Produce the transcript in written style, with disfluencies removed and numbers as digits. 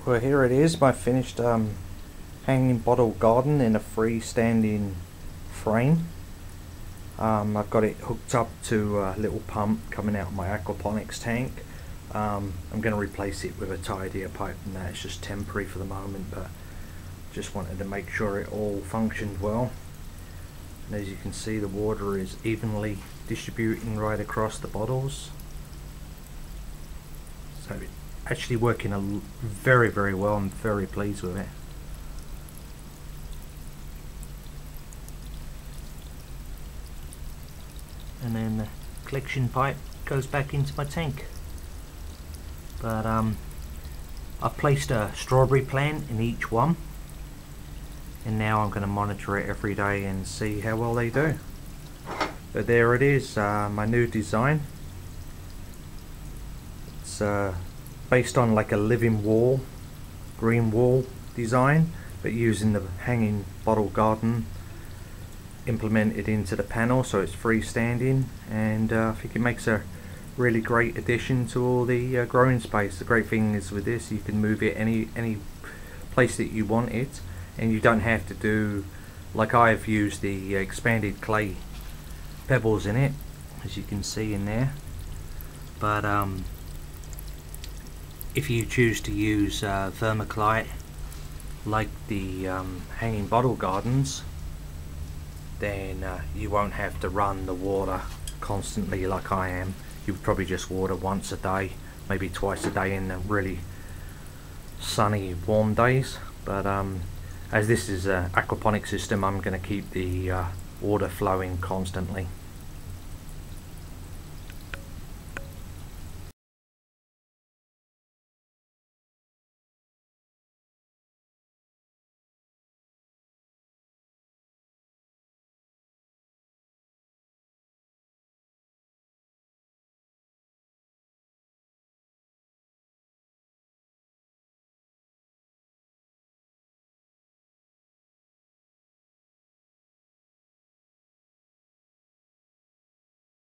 Well, here it is, my finished hanging bottle garden in a freestanding frame. I've got it hooked up to a little pump coming out of my aquaponics tank. I'm going to replace it with a tidier pipe than that. It's just temporary for the moment, but just wanted to make sure it all functioned well. And as you can see, the water is evenly distributing right across the bottles. So actually working very well. I'm very pleased with it. And then the collection pipe goes back into my tank. But I've placed a strawberry plant in each one, and now I'm going to monitor it every day and see how well they do. But there it is, my new design. It's based on like a living wall, green wall design, but using the hanging bottle garden implemented into the panel, so it's freestanding, and I think it makes a really great addition to all the growing space. The great thing is with this, you can move it any place that you want it, and you don't have to do like I've used the expanded clay pebbles in it, as you can see in there. But if you choose to use vermiculite like the hanging bottle gardens, then you won't have to run the water constantly like I am. You would probably just water once a day, maybe twice a day in the really sunny warm days. But as this is an aquaponic system, I'm going to keep the water flowing constantly.